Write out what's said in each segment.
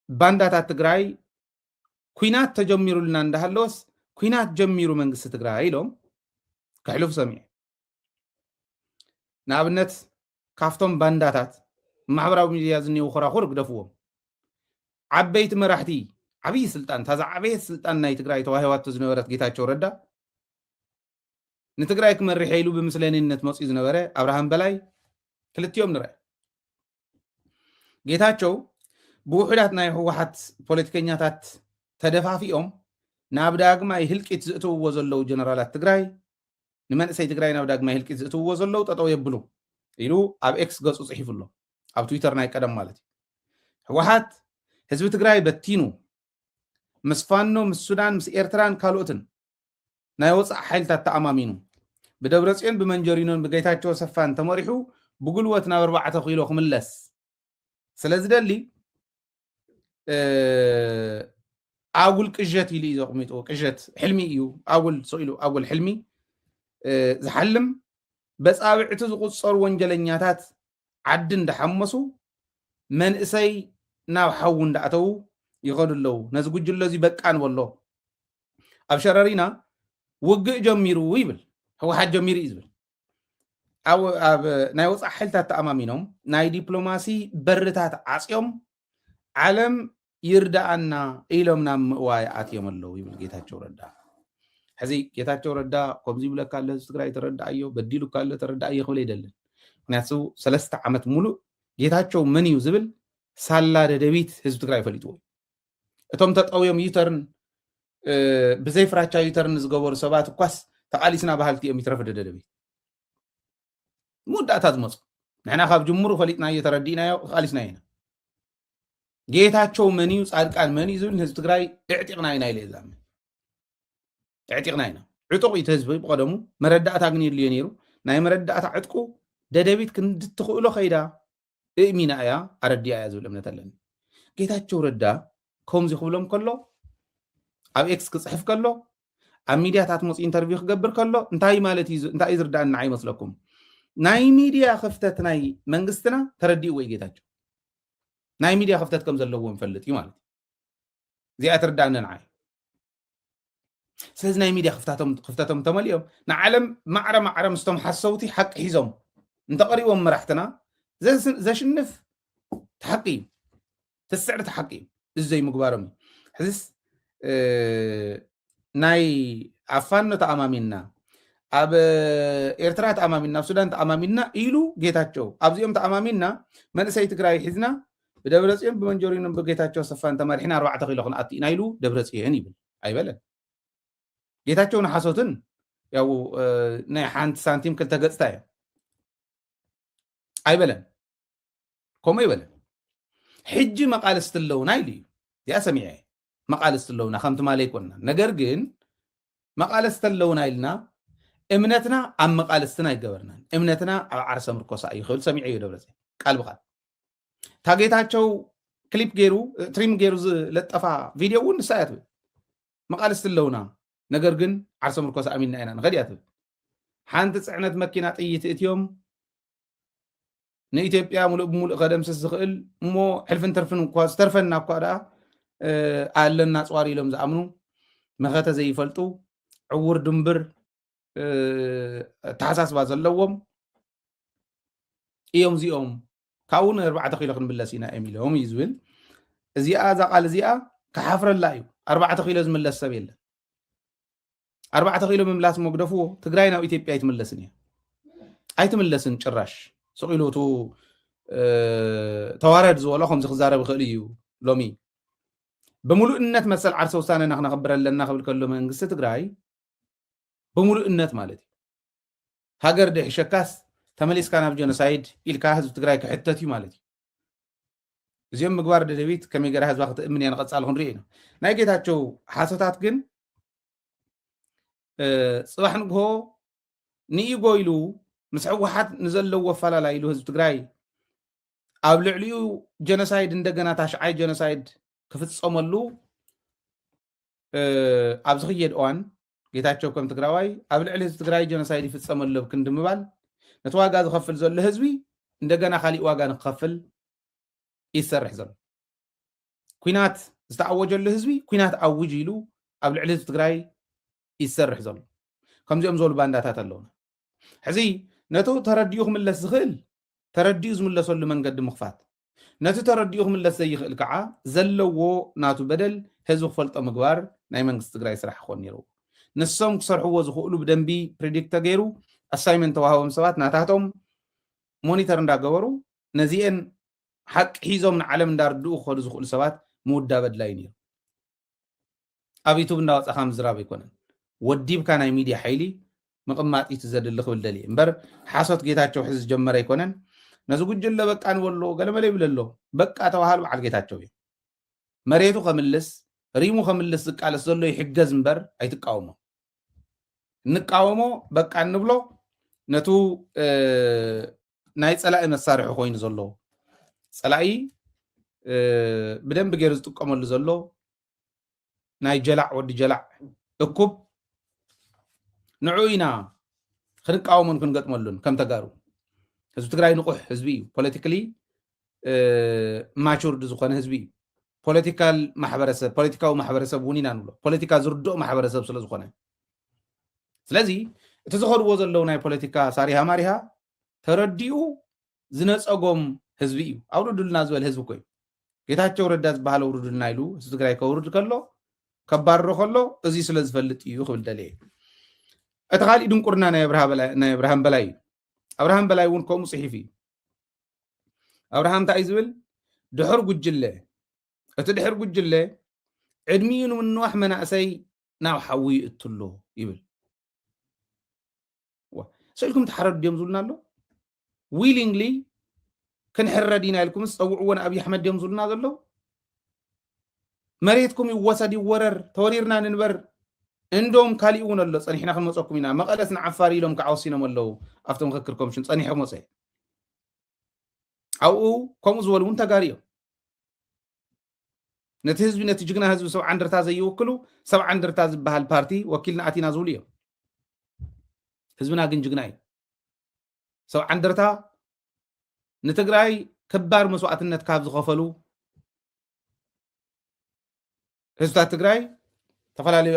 ባንዳታት ትግራይ ኩናት ተጀሚሩልና እንዳሃለወስ ኩናት ጀሚሩ መንግስቲ ትግራይ ኢሎም ክሕልፉ ሰሚዐ ንኣብነት ካፍቶም ባንዳታት ማሕበራዊ ሚድያ ዝኒው ኮራኹር ግደፍዎም ዓበይቲ መራሕቲ ዓብይ ስልጣን ታዛ ዓበይቲ ስልጣን ናይ ትግራይ ተዋሂባቶ ዝነበረት ጌታቸው ረዳ ንትግራይ ክመርሕ ኢሉ ብምስለኔነት መፅኡ ዝነበረ አብርሃም በላይ ክልቲኦም ንርአ ጌታቸው ብውሕዳት ናይ ህወሓት ፖለቲከኛታት ተደፋፊኦም ናብ ዳግማይ ህልቂት ዝእትውዎ ዘለው ጀነራላት ትግራይ ንመንእሰይ ትግራይ ናብ ዳግማይ ህልቂት ዝእትውዎ ዘለው ጠጠው የብሉ ኢሉ ኣብ ኤክስ ገጹ ጽሒፉሎ ኣብ ትዊተር ናይ ቀደም ማለት እዩ ህወሓት ህዝቢ ትግራይ በቲኑ ምስ ፋኖ ምስ ሱዳን ምስ ኤርትራን ካልኦትን ናይ ወፃእ ሓይልታት ተኣማሚኑ ብደብረጽዮን ብመንጀሪኖን ብጌታቸው ሰፋን ተመሪሑ ብጉልበት ናብ 4 ኪሎ ክምለስ ስለዝደሊ ኣጉል ቅዠት ኢሉ እዩ ዘቕሚጡ ቅዠት ሕልሚ እዩ ኣጉል ሰኢሉ ኣጉል ሕልሚ ዝሓልም በፃብዕቲ ዝቁፀሩ ወንጀለኛታት ዓዲ እንዳሓመሱ መንእሰይ ናብ ሓው እንዳኣተው ይኸዱ ኣለዉ ነዚ ጉጅለ እዚ በቃ ንበሎ ኣብ ሸረሪና ውግእ ጀሚሩ ይብል ህወሓት ጀሚሩ እዩ ዝብል ኣብ ናይ ወፃእ ሓይልታት ተኣማሚኖም ናይ ዲፕሎማሲ በርታት ዓፅዮም ዓለም ይርዳኣና ኢሎም ናብ ምእዋይ ኣትዮም ኣለዉ ይብል ጌታቸው ረዳ ሕዚ ጌታቸው ረዳ ከምዚ ይብለካ ኣሎ ህዝቢ ትግራይ ተረዳእዮ በዲሉካ ኣሎ ተረዳእዮ ክብል ኣይደልን ምክንያቱ 3 ዓመት ሙሉእ ጌታቸው መን እዩ ዝብል ሳላ ደደቢት ህዝቢ ትግራይ ፈሊጥዎ እቶም ተጠውዮም ዩተርን ብዘይ ፍራቻ ዩተርን ዝገበሩ ሰባት እኳስ ተቃሊስና ባህልቲ እዮም ይትረፍ ደደቢት ሙዳእታ ዝመፁ ንሕና ካብ ጅምሩ ፈሊጥናዮ ተረዲእናዮ ተቃሊስና ኢና ጌታቸው መን እዩ ጻድቃን መን እዩ ዝብል ህዝቢ ትግራይ እዕጢቕና ኢና ኢለ ዛምን እዕጢቕና ኢና ዕጡቕ እዩ ህዝቢ ብቀደሙ መረዳእታ ግን የድልዮ ነይሩ ናይ መረዳእታ ዕጥቁ ደደቢት ክንድትኽእሎ ኸይዳ እእሚና እያ ኣረዲያ እያ ዝብል እምነት ኣለኒ ጌታቸው ረዳ ከምዚ ክብሎም ከሎ ኣብ ኤክስ ክፅሕፍ ከሎ ኣብ ሚድያታት መፅኡ ኢንተርቪው ክገብር ከሎ እንታይ ማለት እዩ እንታይ እዩ ዝርዳእና ኣይመስለኩም ናይ ሚድያ ክፍተት ናይ መንግስትና ተረዲእዎ እዩ ጌታቸው ናይ ሚድያ ክፍተት ከም ዘለዎ ንፈልጥ እዩ ማለት እዚኣ ትርዳእና ንዓይ ስለዚ ናይ ሚድያ ክፍተቶም ተመሊኦም ንዓለም ማዕረ ማዕረ ምስቶም ሓሰውቲ ሓቂ ሒዞም እንተቐሪቦም መራሕትና ዘሽንፍ ተሓቂ እዩ ትስዕር ተሓቂ እዩ እዚ ዘይምግባሮም እዩ ሕዚስ ናይ ኣፋኖ ተኣማሚና ኣብ ኤርትራ ተኣማሚና ኣብ ሱዳን ተኣማሚና ኢሉ ጌታቸው ኣብዚኦም ተኣማሚና መንእሰይ ትግራይ ሒዝና ብደብረጽዮን ብመንጀሪኖን ብጌታቸው ሰፋን ተመሪሕና 4 ኪሎ ክንኣቲና ኢሉ ደብረጽዮን ይብል ኣይበለን ጌታቸው ንሓሶትን ያው ናይ ሓንቲ ሳንቲም ክልተ ገጽታ እያ ኣይበለን ከምኡ ይበለን ሕጂ መቃለስቲ ኣለውና ኢሉ እዩ እዚኣ ሰሚዐ መቃለስቲ ኣለውና ከምቲ ማለ ይኮንና ነገር ግን መቃለስቲ ኣለውና ኢልና እምነትና ኣብ መቃለስትና ይገበርናን እምነትና ኣብ ዓርሰ ምርኮሳ እዩ ክብል ሰሚዐ እዩ ደብረጽዮን ቃል ብቃል ታጌታቸው ክሊፕ ገይሩ ትሪም ገይሩ ዝለጠፋ ቪድዮ እውን ንሳ እያ ትብል መቃለስቲ ኣለውና ነገር ግን ዓርሰ ምርኮሳ ኣሚንና ኢና ንኸድ እያ ትብል ሓንቲ ፅዕነት መኪና ጥይት እትዮም ንኢትዮጵያ ሙሉእ ብሙሉእ ከደምስስ ዝኽእል እሞ ሕልፍን ተርፍን እኳ ዝተርፈና እኳ ደኣ ኣለና ፅዋር ኢሎም ዝኣምኑ መኸተ ዘይፈልጡ ዕውር ድንብር ተሓሳስባ ዘለዎም እዮም እዚኦም ካብኡ ን4 ኪሎ ክንምለስ ኢና እዮም ኢሎም እዩ ዝብል እዚኣ እዛ ቃል እዚኣ ክሓፍረላ እዩ 4 ኪሎ ዝምለስ ሰብ የለን 4 ኪሎ ምምላስ መግደፍዎ ትግራይ ናብ ኢትዮጵያ ኣይትምለስን እያ ኣይትምለስን ጭራሽ ሰቂሎቱ ተዋረድ ዝበሎ ከምዚ ክዛረብ ይኽእል እዩ ሎሚ ብምሉእነት መሰል ዓርሰ ውሳነና ክነኽብር ኣለና ክብል ከሎ መንግስቲ ትግራይ ብምሉእነት ማለት እዩ ሃገር ድሕሸካስ ተመሊስካ ናብ ጀኖሳይድ ኢልካ ህዝቢ ትግራይ ክሕተት እዩ ማለት እዩ እዚኦም ምግባር ደደቢት ከመይ ገይራ ህዝባ ክትእምን እያ ንቐፃሊ ክንሪኦ ኢና ናይ ጌታቸው ሓሶታት ግን ፅባሕ ንግሆ ንኢጎ ኢሉ ምስ ህወሓት ንዘለዎ ኣፈላላይ ኢሉ ህዝቢ ትግራይ ኣብ ልዕሊኡ ጀኖሳይድ እንደገና ታሽዓይ ጀኖሳይድ ክፍፀመሉ ኣብ ዝኽየድ እዋን ጌታቸው ከም ትግራዋይ ኣብ ልዕሊ ህዝቢ ትግራይ ጀኖሳይድ ይፍፀመሉ ክንዲ ምባል ነቲ ዋጋ ዝኸፍል ዘሎ ህዝቢ እንደገና ካሊእ ዋጋ ንክኸፍል ይሰርሕ ዘሎ ኩናት ዝተኣወጀሉ ህዝቢ ኩናት ኣውጅ ኢሉ ኣብ ልዕሊ ህዝቢ ትግራይ ይሰርሕ ዘሎ ከምዚኦም ዝበሉ ባንዳታት ኣለውና ሕዚ ነቱ ተረዲኡ ክምለስ ዝኽእል ተረዲኡ ዝምለሰሉ መንገዲ ምኽፋት ነቲ ተረዲኡ ክምለስ ዘይኽእል ከዓ ዘለዎ ናቱ በደል ህዝቢ ክፈልጦ ምግባር ናይ መንግስቲ ትግራይ ስራሕ ክኾን ነይሩ ንሶም ክሰርሕዎ ዝኽእሉ ብደንቢ ፕሬዲክት ተገይሩ ኣሳይመንት ተዋህቦም ሰባት ናታቶም ሞኒተር እንዳገበሩ ነዚአን ሓቂ ሒዞም ንዓለም እንዳርድኡ ክኸዱ ዝኽእሉ ሰባት ምውዳብ ኣድላይ ነይሩ ኣብ ዩቱብ እንዳወፃኻ ምዝራብ ኣይኮነን ወዲብካ ናይ ሚድያ ሓይሊ መቐማጢት ዘድሊ ክብል ደልየ እምበር ሓሶት ጌታቸው ሕዚ ዝጀመረ ኣይኮነን ነዚ ጉጅለ በቃ ንበሎ ገለመለ ይብል ኣሎ በቃ ተባሃሉ በዓል ጌታቸው እዩ መሬቱ ከምልስ ሪሙ ከምልስ ዝቃለስ ዘሎ ይሕገዝ እምበር ኣይትቃወሞ ንቃወሞ በቃ እንብሎ ነቱ ናይ ፀላኢ መሳርሒ ኮይኑ ዘሎ ፀላኢ ብደንብ ገይሩ ዝጥቀመሉ ዘሎ ናይ ጀላዕ ወዲ ጀላዕ እኩብ ንዑ ኢና ክንቃወሞን ክንገጥመሉን ከም ተጋሩ ህዝቢ ትግራይ ንቑሕ ህዝቢ እዩ ፖለቲካሊ ማቹርድ ዝኾነ ህዝቢ እዩ ፖለቲካዊ ማሕበረሰብ እውን ኢና ንብሎ ፖለቲካ ዝርድኦ ማሕበረሰብ ስለ ዝኾነ ስለዚ እቲ ዝኸድዎ ዘለው ናይ ፖለቲካ ሳሪሃ ማሪሃ ተረዲኡ ዝነፀጎም ህዝቢ እዩ ኣውርዱልና ዝበል ህዝቢ ኮይ ጌታቸው ረዳ ዝበሃል ኣውርዱልና ኢሉ ህዝቢ ትግራይ ከውርድ ከሎ ከባርሮ ከሎ እዚ ስለ ዝፈልጥ እዩ ክብል ደልየ እቲ ካልእ ድንቁርና ናይ ኣብርሃም በላይ እዩ ኣብርሃም በላይ እውን ከምኡ ፅሒፍ እዩ ኣብርሃም እንታይ እዩ ዝብል ድሕር ጉጅለ እቲ ድሕር ጉጅለ ዕድሚኡ ንምንዋሕ መናእሰይ ናብ ሓዊ ይእትሎ ይብል ስእልኩም ተሓረዱ ድዮም ዝብሉና ኣሎ ዊሊንግሊ ክንሕረድ ኢና ኢልኩምስ ፀውዕዎን ኣብዪ ኣሕመድ ድዮም ዝብሉና ዘሎ መሬትኩም ይወሰድ ይወረር ተወሪርና ንንበር እንደም ካሊእ እውን ኣሎ ፀኒሕና ክንመፀኩም ኢና መቐለስ ንዓፋር ኢሎም ከዓ ወሲኖም ኣለው ኣብቶም ምክክር ኮሚሽን ፀኒሖም መፀ ኣብኡ ከምኡ ዝበሉ እውን ተጋሪዮም ነቲ ህዝቢ ነቲ ጅግና ህዝቢ ሰብዓ እንደርታ ዘይወክሉ ሰብዓ እንደርታ ዝበሃል ፓርቲ ወኪልና ኣቲና ዝብሉ እዮም ህዝብና ግን ጅግና እዩ ሰብዓ እንደርታ ንትግራይ ከባድ መስዋዕትነት ካብ ዝኸፈሉ ህዝብታት ትግራይ ተፈላለዩ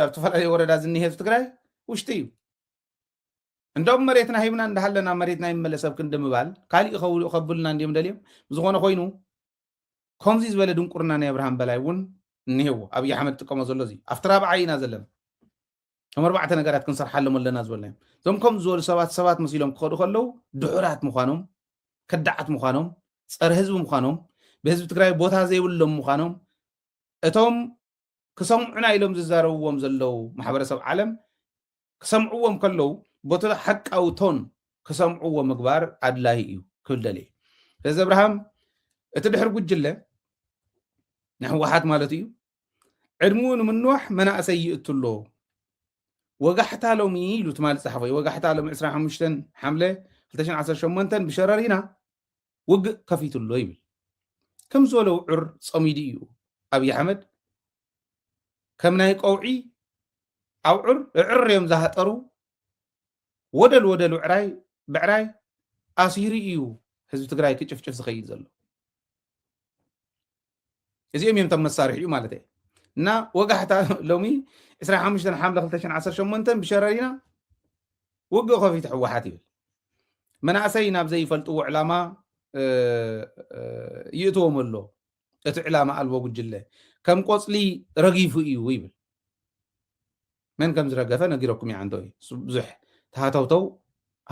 ወረዳ ዝኒሄ ህዝቢ ትግራይ ውሽጢ እዩ እንደም መሬትና ሂብና እንዳሃለና መሬትና ይመለሰብ ክንድምባል ካሊእ ከብሉና እንዲዮም ደልዮም ዝኾነ ኮይኑ ከምዚ ዝበለ ድንቁርና ናይ ኣብርሃም በላይ እውን እኒሄዎ ኣብዪ ኣሕመድ ጥቀሞ ዘሎ እዚ ኣብቲ ራብዓይ ኢና ዘለና ከም ኣርባዕተ ነገራት ክንሰርሓሎም ኣለና ዝበልና እዞም ከምዚ ዝበሉ ሰባት መሲሎም ክኸዱ ከለው ድሑራት ምዃኖም ከዳዓት ምዃኖም ፀረ ህዝቢ ምዃኖም ብህዝቢ ትግራይ ቦታ ዘይብሎም ምዃኖም እቶም ክሰምዑና ኢሎም ዝዛረብዎም ዘለው ማሕበረሰብ ዓለም ክሰምዕዎም ከለው ቦታ ሓቃዊ ቶን ክሰምዕዎ ምግባር ኣድላይ እዩ ክብል ደልየ ስለዚ ኣብርሃም እቲ ድሕር ጉጅለ ናይ ህወሓት ማለት እዩ ዕድሚኡ ንምንዋሕ መናእሰይ ይእትሎ ወጋሕታ ሎሚ ኢሉ ትማል ፀሓፈ ወጋሕታ ሎሚ 25 ሓምለ 2018 ብሸረሪና ውግእ ከፊትሎ ይብል ከም ዝበለ ውዑር ፀሚዱ እዩ ኣብዪ ኣሕመድ ከም ናይ ቀውዒ ኣውዑር ዕር እዮም ዝሃጠሩ ወደል ብዕራይ ኣሲሩ እዩ ህዝቢ ትግራይ ክጭፍጭፍ ዝኸይድ ዘሎ እዚኦም እዮም ቶም መሳርሒ እዩ ማለት እየ እና ወጋሕታ ሎሚ 25 ሓምለ 2018 ብሸረሪና ውግእ ከፊት ሕወሓት ይብል መናእሰይ ናብ ዘይፈልጥዎ ዕላማ ይእትዎም ኣሎ እቲ ዕላማ ኣልቦ ጉጅለ ከም ቆፅሊ ረጊፉ እዩ ይብል መን ከም ዝረገፈ ነጊረኩም እያ እንተይ ብዙሕ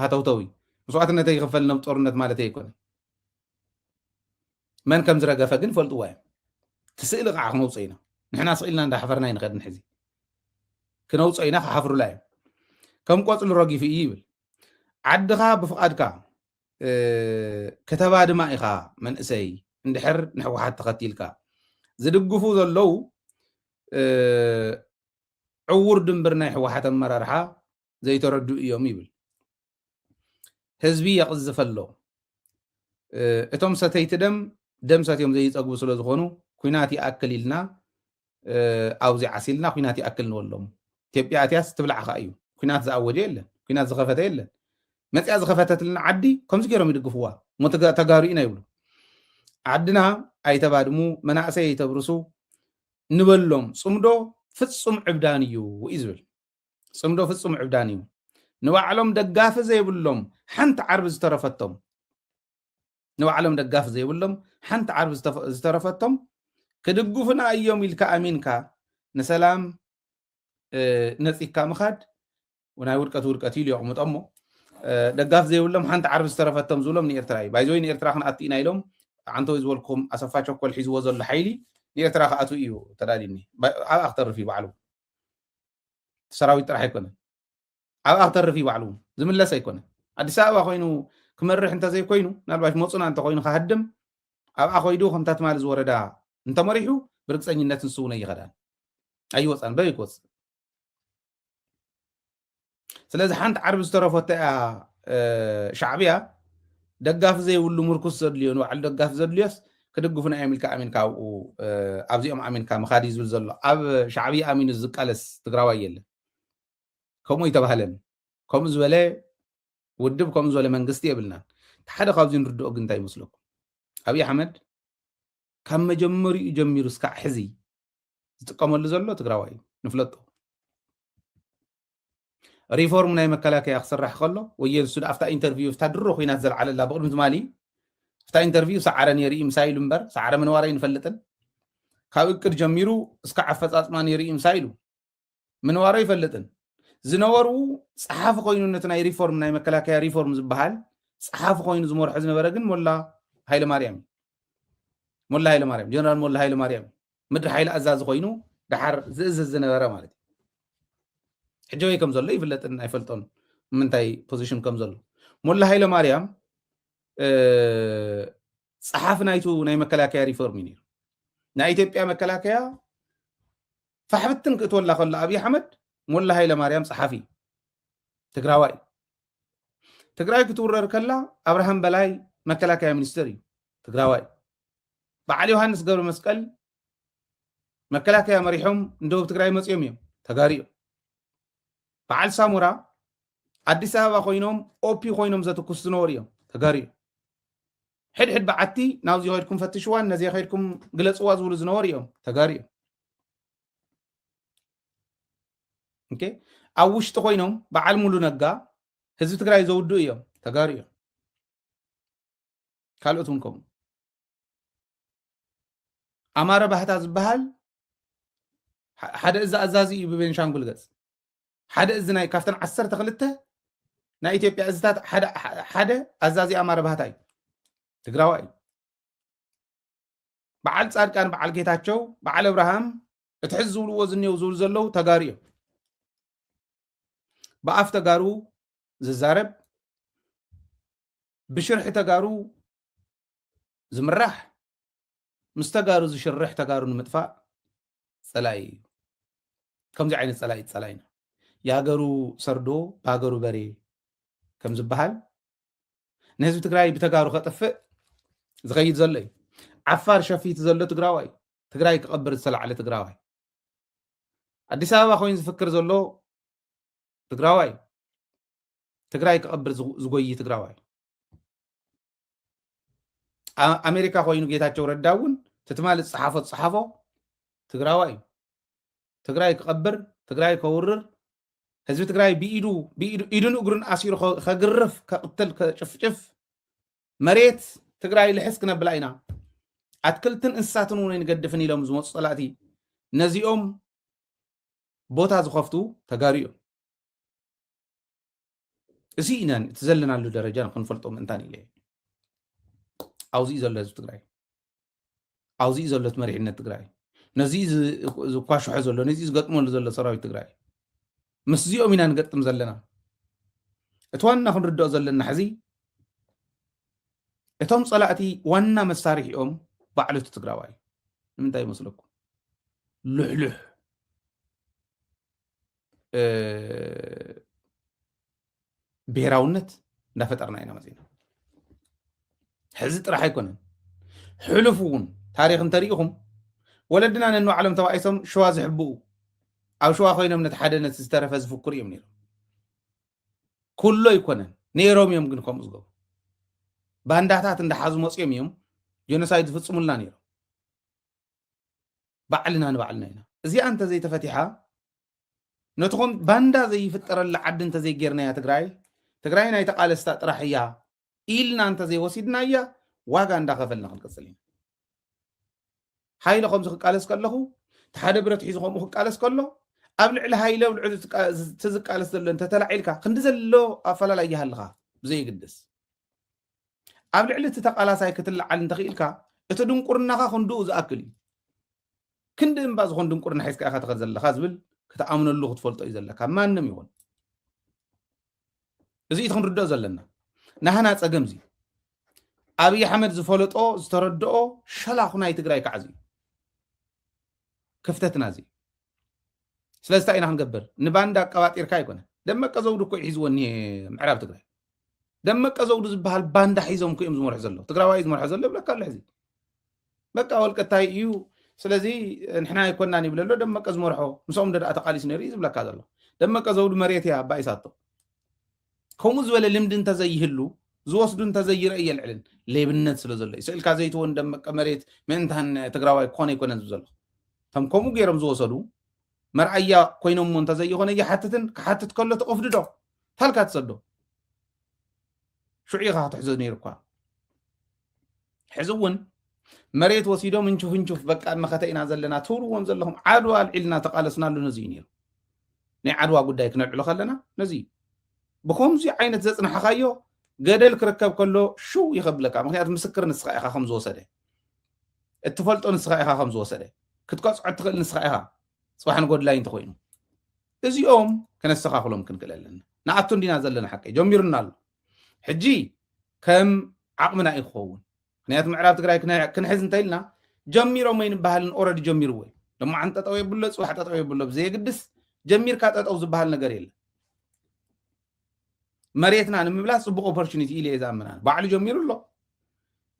ሃተውተው እዩ መስዋዕትነት ይኽፈልሎም ጦርነት ማለት ኣይኮነ መን ከም ዝረገፈ ግን ፈልጥዋ እዮም ትስእሊ ከዓ ክነውፅእ ኢና ንሕና ስኢልና እንዳሓፈርና ይንኸድ ንሕዚ ክነውፅእ ኢና ክሓፍሩላ እዮም ከም ቆፅሊ ረጊፉ እዩ ይብል ዓድኻ ብፍቓድካ ከተባ ድማ ኢኻ መንእሰይ እንድሕር ንሕወሓት ተኸቲልካ ዝድግፉ ዘለው ዕውር ድንብር ናይ ሕወሓት ኣመራርሓ ዘይተረድኡ እዮም ይብል ህዝቢ የቕዝፍ ኣሎ እቶም ሰተይቲ ደም ሰትዮም ዘይፀግቡ ስለ ዝኾኑ ኩናት ይኣክል ኢልና ኣብዚ ዓሲልና ኩናት ይኣክል ንበሎም ኢትዮጵያ እትያስ ትብላዕኻ እዩ ኩናት ዝኣወጀ የለን ኩናት ዝኸፈተ የለን መፅያ ዝኸፈተትልና ዓዲ ከምዚ ገይሮም ይድግፍዋ ሞ ተጋሩ ኢና ይብሉ ዓድና ኣይተባድሙ መናእሰይ ኣይተብርሱ نبلهم صمدو فتصم عبدانيو وإزبل صمدو فتصم عبدانيو نوعلم دقاف زي بلهم حنت عرب زترفتهم نوعلم دقاف زي بلهم حنت عرب زترفتهم كدقوفنا أيوم يلكا أمينكا نسلام نسيكا مخاد وناي ورقة يلي يقومت أمو دقاف زي بلهم حنت عرب زترفتهم زولهم نيرتراي بايزوين نيرتراخن أتينا إلهم عنتو يزولكم أسفاتشو كل حيز وزل لحيلي نيرتراخ أتو إيو تداليني أختار في بعلو سراويت راح يكون ኣብ ኣክተር ፊ ባዕሉ ዝምለስ ኣይኮነ ኣዲስ ኣበባ ኮይኑ ክመርሕ እንተ ዘይኮይኑ ናልባሽ መፁና እንተ ኮይኑ ክሃድም ኣብኣ ኮይዱ ከምታት ማለት ዝወረዳ እንተመሪሑ ብርግፀኝነት ንሱ እውን ኣይኸዳን ኣይወፃን በይኮፅእ ስለዚ ሓንቲ ዓርቢ ዝተረፈቶ እያ ሻዕብያ ደጋፊ ዘይብሉ ምርኩስ ዘድልዮ ንባዕሉ ደጋፊ ዘድልዮስ ክድግፉና እዮም ኢልካ ኣሚንካ ኣብኡ ኣብዚኦም ኣሚንካ ምኻድ እዩ ዝብል ዘሎ ኣብ ሻዕብያ ኣሚኑ ዝቃለስ ትግራዋይ የለን ከምኡ ይተባሃለን ከምኡ ዝበለ ውድብ ከምኡ ዝበለ መንግስቲ የብልናን ሓደ ካብዚ ንርድኦ ግን እንታይ ይመስለኩም ኣብይ ኣሕመድ ካብ መጀመሪኡ ጀሚሩ እስካዕ ሕዚ ዝጥቀመሉ ዘሎ ትግራዋይ ንፍለጦ ሪፎርም ናይ መከላከያ ክስራሕ ከሎ ወየን ሱድ ኣፍታ ኢንተርቪው ፍታ ድሮ ኮይናት ዘለዓለላ ብቅድሚ ትማሊ ፍታ ኢንተርቪው ሰዓረ ነይርኢ ምሳይሉ እምበር ሰዓረ ምንዋራ ይንፈልጥን ካብ እቅድ ጀሚሩ እስካዕ ኣፈፃፅማ ነይርኢ ምሳይሉ ምንዋራ ይፈልጥን ዝነበሩ ፀሓፊ ኮይኑ ነቲ ናይ ሪፎርም ናይ መከላከያ ሪፎርም ዝበሃል ፀሓፊ ኮይኑ ዝመርሖ ዝነበረ ግን ሞላ ሃይለማርያም ጀነራል ሞላ ሃይለማርያም ምድሪ ሓይሊ ኣዛዚ ኮይኑ ድሓር ዝእዘዝ ዝነበረ ማለት እዩ ሕጂ ወይ ከም ዘሎ ይፍለጥን ኣይፈልጦን ምንታይ ፖዚሽን ከም ዘሎ ሞላ ሃይለማርያም ፀሓፊ ናይቱ ናይ መከላከያ ሪፎርም እዩ ነይሩ ናይ ኢትዮጵያ መከላከያ ፋሕብትን ክትወላ ከሎ ኣብይ ኣሕመድ ሞላ ሃይለማርያም ፀሓፊ ትግራዋይ ትግራይ ክትውረር ከላ ኣብርሃም በላይ መከላከያ ሚኒስትር እዩ ትግራዋይ በዓል ዮሃንስ ገብረ መስቀል መከላከያ መሪሖም እንደውብ ትግራይ መፅዮም እዮም ተጋሪኦም በዓል ሳሙራ ኣዲስ ኣበባ ኮይኖም ኦፒ ኮይኖም ዘትኩስ ዝነበሩ እዮም ተጋሪኦም ሕድሕድ በዓቲ ናብዚ ከይድኩም ፈትሽዋን ነዚ ከይድኩም ግለፅዋ ዝብሉ ዝነበሩ እዮም ተጋሪኦም ኣብ ውሽጢ ኮይኖም በዓል ሙሉ ነጋ ህዝቢ ትግራይ ዘውድኡ እዮም ተጋሪኦም ካልኦት እውን ከምኡ ኣማረ ባህታ ዝበሃል ሓደ እዚ ኣዛዚ እዩ ብቤንሻንጉል ገፅ ሓደ እዚ ናይ ካብተን 12 ናይ ኢትዮጵያ እዝታት ሓደ ኣዛዚ ኣማረ ባህታ እዩ ትግራዋይ በዓል ጻድቃን በዓል ጌታቸው በዓል አብርሃም እቲ ሕዚ ዝብልዎ ዝኔው ዝብሉ ዘለው ተጋሪኦም በኣፍ ተጋሩ ዝዛረብ ብሽርሒ ተጋሩ ዝምራሕ ምስ ተጋሩ ዝሽርሕ ተጋሩ ንምጥፋእ ፀላይ እዩ ከምዚ ዓይነት ፀላይ ፀላይና የሃገሩ ሰርዶ ብሃገሩ በሬ ከም ዝበሃል ንህዝቢ ትግራይ ብተጋሩ ከጥፍእ ዝኸይድ ዘሎ እዩ ዓፋር ሸፊት ዘሎ ትግራዋይ ትግራይ ክቐብር ዝተላዕለ ትግራዋይ ኣዲስ ኣበባ ኮይኑ ዝፍክር ዘሎ ትግራዋይ ትግራይ ክቐብር ዝጎይ ትግራዋይ ኣሜሪካ ኮይኑ ጌታቸው ረዳ እውን ትትማልጥ ፀሓፎ ትግራዋይ ትግራይ ክቐብር ትግራይ ከውርር ህዝቢ ትግራይ ኢዱን እግሩን ኣሲሩ ከግርፍ ከቅትል ከጭፍጭፍ መሬት ትግራይ ልሕስ ክነብላ ኢና ኣትክልትን እንስሳትን እውን ንገድፍን ኢሎም ዝመፁ ፀላእቲ ነዚኦም ቦታ ዝኸፍቱ ተጋሪኦም እዚ ኢና እቲ ዘለናሉ ደረጃ ክንፈልጦ ምእንታን ኢለ ኣውዚኡ ዘሎ ህዝቢ ትግራይ ኣውዚኡ ዘሎ መሪሕነት ትግራይ ነዚ ዝኳሽሖ ዘሎ ነዚ ዝገጥመሉ ዘሎ ሰራዊት ትግራይ ምስዚኦም ኢና ንገጥም ዘለና እቲ ዋና ክንርድኦ ዘለና ሕዚ እቶም ፀላእቲ ዋና መሳርሒኦም ባዕልቱ ትግራዋይ ንምንታይ ይመስለኩም ልሕልሕ ብሄራውነት እንዳፈጠርና ኢና መፅና ሕዚ ጥራሕ ኣይኮነን ሕሉፍ እውን ታሪክ እንተሪኢኹም ወለድና ነንባዕሎም ተባኢሶም ሸዋ ዝሕብኡ ኣብ ሸዋ ኮይኖም ነቲ ሓደ ነቲ ዝተረፈ ዝፍክሩ እዮም ነይሮም ኩሎ ይኮነን ነይሮም እዮም ግን ከምኡ ዝገብሩ ባንዳታት እንዳሓዙ መፅኦም እዮም ጀኖሳይድ ዝፍፅሙልና ነይሮም بعلنا نبعلنا هنا زي أنت زي تفتحها نتخون باندا زي فترة العد أنت زي جيرنا يا تقراي ناي تقال استات راحية إلنا أنت زي وسيدنا يا واقع عند غفلنا خلق السليم هاي لكم زخ قالس كله تحد برت حيزكم مخ قالس كله قبل على هاي لو العد تزق قالس زل أنت تلعيلك خند زلو أفلا لا يهلها زي قدس قبل على تتقال ساي كتل على تخيلك أتدون قرنها خندو زأكلي كندم باز خندم قرن حيسك أخذ غزل خازبل كتأمن اللغة تفلت إزلك ما نم يهون إذا يتخن ردو زلنا نحن أتسجمزي أبي أحمد زفلت أو استرد أو شلاخنا يتقرأي كعزي كفتتنا زي سلستا هنقبر نباندا قواتير كايكونا دمك أزودو كو يحيزوني معراب تقرأي دمك أزودو زبها الباندا حيزهم كو يمزمور حزلو تقرأ وايز مور حزلو بلك الله حزي بك أول كتاي يو سلازي نحنا يكوننا نبللو دمك أزمورحو مسوم دد أتقالي سنيريز بلك هذا الله دمك أزودو مريت يا باي ساتو كومز ولا لمد انت زي هلو زوصدو انت زي رأي العلن ليه بالنت سلازلي سئل كازيتون دمك مريت من انتهن تقراواي كوني يكون زلو تم كومو غيرم زوصدو مرعيا كوينوم انت زي هون يحتتن كحتت كله تقفددو هل كاتسدو شعيغا تحزني ركوا حزون مريت وسيدو نشوف بقى ما خطينا زلنا تورو ومزلهم عدوا العلنا تقالسنا له نزينير ني عدوا قداي كنعلو خلنا نزي بخمزي عينت زصنا حخايو قدل كركب كله شو يخبلك مخيات مسكر نسخايخا خمز وسده اتفلطو نسخايخا خمز وسده كتقص تخل نسخايخا صباح نقول لا انت خوينو ازي يوم كنستخاخلهم كنكللنا نعتو دينا زلنا حقي جميرنا له حجي كم عقمنا يخون نيات معراب تقراي كنحز انتيلنا جميرو مين بحالن اوريدي جميرو وي لما انت طوي بلص واحد طوي بلص زي قدس جمير كاتطو زبحال ነገር የለ مريتنا نمبلاس صبق opportunity إلي إذا أمنا بعد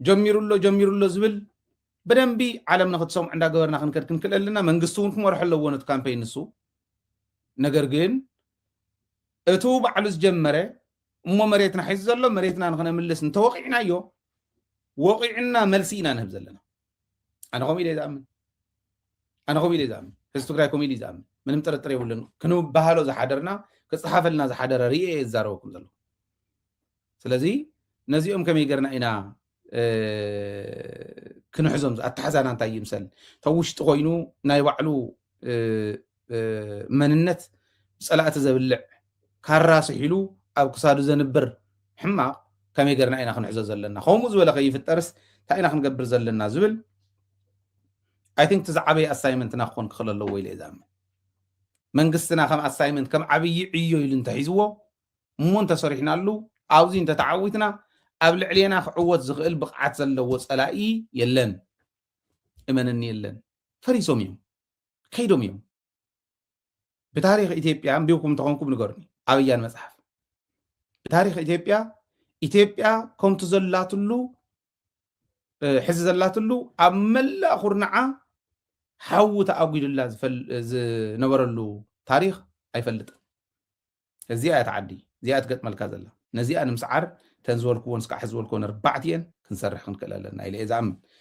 جميرو زبل بدنبي عالمنا خدسوم عندها جورنا خنكر كل لنا من قصون كم راح لونت كامبين نسو نجرجين اتوب على الجمرة مريتنا حيز الله مريتنا نخنا ملس نتوقعنا يو وقعنا ملسينا نهبز لنا أنا قومي لي زعم هستوكراكم إلي زعم من مترتري ولن كانوا بحالو زحدرنا كصحافة لنا زحدر ريء الزاروكم زلو سلازي نزيهم كم يقرنا إنا كنو حزم التحزان أنت يمسل توش تغينو نايوعلو من النت مسألة تزبلع كراس حلو أو كسادو زنبر حما كم يقرنا إنا خنو حزز لنا خومز ولا خيف الترس تاينا خنقبر زلنا زبل I think تزعبي assignment ناخون خلال الله ويلي إذا من قصنا خم assignment كم عبي عيو يلي انت حيزوه مو انت صريحنا له عاوزين تتعوتنا قبل علينا عوض زغل بقعات زلو وصلائي يلن امنني يلن فريسوم يوم كيدوم يوم بتاريخ إثيوبيا بيوكم تخونكم نقرني عبيان مصحف بتاريخ إثيوبيا كنت زلاتلو حز زلاتلو عملا خرنعا حوت أقول الله نورلو تاريخ أيفلت زيادة تعدي زيادة قد ملكا زلا نزيئة نمسعر تنزول كون سكا حزول كون 4 كنسرح كنكلا لنا إلى إذا عم